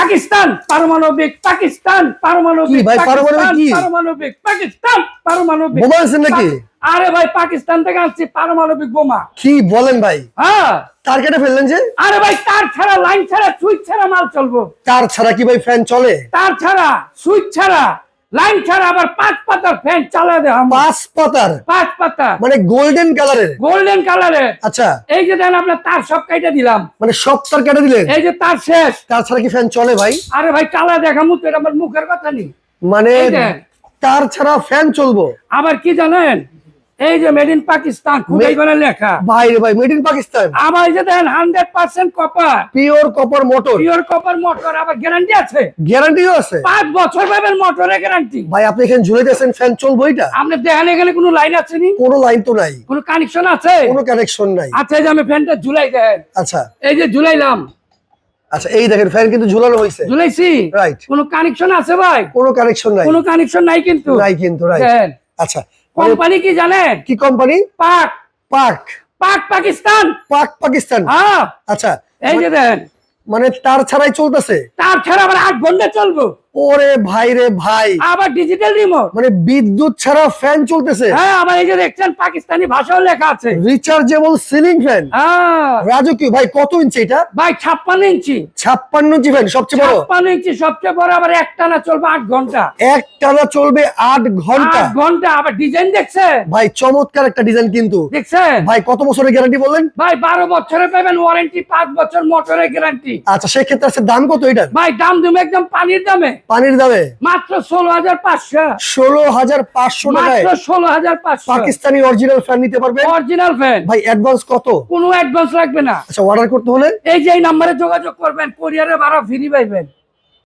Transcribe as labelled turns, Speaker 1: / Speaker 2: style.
Speaker 1: পাকিস্তান পারমাণবিক, পাকিস্তান পারমাণবিক,
Speaker 2: কি ভাই, পারমাণবিক কি?
Speaker 1: পারমাণবিক, পাকিস্তান পারমাণবিক।
Speaker 2: বোমা আনছেন নাকি?
Speaker 1: আরে ভাই পাকিস্তান থেকে আনছি পারমাণবিক বোমা।
Speaker 2: কি বলেন ভাই?
Speaker 1: হ্যাঁ।
Speaker 2: তার কেটে ফেললেন যে?
Speaker 1: আরে ভাই তার ছাড়া, লাইন ছাড়া, সুইচ ছাড়া মাল চলবো।
Speaker 2: তার ছাড়া কি ভাই ফ্যান চলে?
Speaker 1: তার ছাড়া, সুইচ ছাড়া, লাইন ছাড়া, আবার 5 পাতার ফ্যান চালায় দে।
Speaker 2: 5 পাতার?
Speaker 1: 5 পাতা
Speaker 2: মানে গোল্ডেন কালারের?
Speaker 1: গোল্ডেন কালারের।
Speaker 2: আচ্ছা,
Speaker 1: এই যে দেন আপনার তার সব কাইটা দিলাম।
Speaker 2: মানে সব তার কেটে দিলেন?
Speaker 1: এই যে তার শেষ।
Speaker 2: তার ছাড়া কি ফ্যান চলে ভাই?
Speaker 1: আরে ভাই চালায় দেখামু তো, এটা আমার মুখের কথা নেই।
Speaker 2: মানে
Speaker 1: এই দেন।
Speaker 2: তার ছাড়া ফ্যান চলবো?
Speaker 1: আবার কি জানেন, এই যে মেড ইন পাকিস্তান খুদাই করে লেখা।
Speaker 2: ভাই রে ভাই, মেড ইন পাকিস্তান।
Speaker 1: আবার এই যে দেন 100% copper,
Speaker 2: pure copper motor.
Speaker 1: Pure copper motor, আবার গ্যারান্টি আছে।
Speaker 2: গ্যারান্টিও আছে?
Speaker 1: 5 বছর পাবেন মোটরের গ্যারান্টি।
Speaker 2: ভাই আপনি এখানে ঝুলাইতেছেন, ফ্যান চলবো এটা?
Speaker 1: আপনি দেখেন এখানে কোনো লাইন আছে নি?
Speaker 2: কোনো লাইন তো নাই,
Speaker 1: কোনো কানেকশন আছে?
Speaker 2: কোনো কানেকশন নাই।
Speaker 1: আচ্ছা এই যে আমি ফ্যানটা ঝুলাই দেন।
Speaker 2: আচ্ছা
Speaker 1: এই যে ঝুলাইলাম।
Speaker 2: আচ্ছা, এই দেখেন ফ্যান কিন্তু ঝুলানো হয়েছে।
Speaker 1: ঝুলাইছি।
Speaker 2: রাইট।
Speaker 1: কোনো কানেকশন আছে ভাই?
Speaker 2: কোনো কানেকশন নাই।
Speaker 1: কোনো কানেকশন নাই কিন্তু।
Speaker 2: নাই কিন্তু, রাইট।
Speaker 1: দেন।
Speaker 2: আচ্ছা,
Speaker 1: কোম্পানি কি জানেন?
Speaker 2: কি কোম্পানি?
Speaker 1: পাক।
Speaker 2: পাক?
Speaker 1: পাক পাকিস্তান।
Speaker 2: পাক পাকিস্তান।
Speaker 1: হ্যাঁ।
Speaker 2: আচ্ছা,
Speaker 1: এই যে দেন,
Speaker 2: মানে তার ছাড়াই চলতেছে?
Speaker 1: তার ছাড়া আবার 8 ঘন্টা চলবো।
Speaker 2: ওরে ভাই রে ভাই,
Speaker 1: আবার ডিজিটাল রিমোট।
Speaker 2: মানে বিদ্যুৎ ছাড়া ফ্যান চলতেছে?
Speaker 1: হ্যাঁ, আবার এই যে দেখছেন পাকিস্তানি ভাষাও লেখা আছে।
Speaker 2: Rechargeable ceiling fan.
Speaker 1: হ্যাঁ
Speaker 2: রাজকীয় ভাই, কত ইঞ্চি এটা?
Speaker 1: ভাই 56 ইঞ্চি।
Speaker 2: 56 ইঞ্চি ফ্যান, সবচেয়ে বড়?
Speaker 1: 56 ইঞ্চি সবচেয়ে বড়, আবার একটানা চলবে 8 ঘন্টা।
Speaker 2: একটানা চলবে 8 ঘন্টা?
Speaker 1: 8 ঘন্টা। আবার ডিজাইন দেখছেন?
Speaker 2: ভাই চমৎকার একটা ডিজাইন কিন্তু।
Speaker 1: দেখছেন?
Speaker 2: ভাই কত বছরের গ্যারান্টি বললেন?
Speaker 1: ভাই 12 বছরে পাবেন ওয়ারেন্টি, 5 বছর মোটরের গ্যারান্টি।
Speaker 2: আচ্ছা, সেক্ষেত্রে আছে দাম কত এটার?
Speaker 1: ভাই দাম দিবে একদম পানির দামে।
Speaker 2: পানির দামে?
Speaker 1: মাত্র 16,500।
Speaker 2: 16,500 টাকায়
Speaker 1: মাত্র 16,500।
Speaker 2: পাকিস্তানি অরিজিনাল ফ্যান নিতে পারবে?
Speaker 1: Original fan.
Speaker 2: ভাই অ্যাডভান্স কত?
Speaker 1: কোনো অ্যাডভান্স লাগবে না।
Speaker 2: আচ্ছা, অর্ডার করতে হলে?
Speaker 1: এই যে এই নম্বরে যোগাযোগ করবেন, কুরিয়ারে ভাড়া ফ্রি পাইবেন।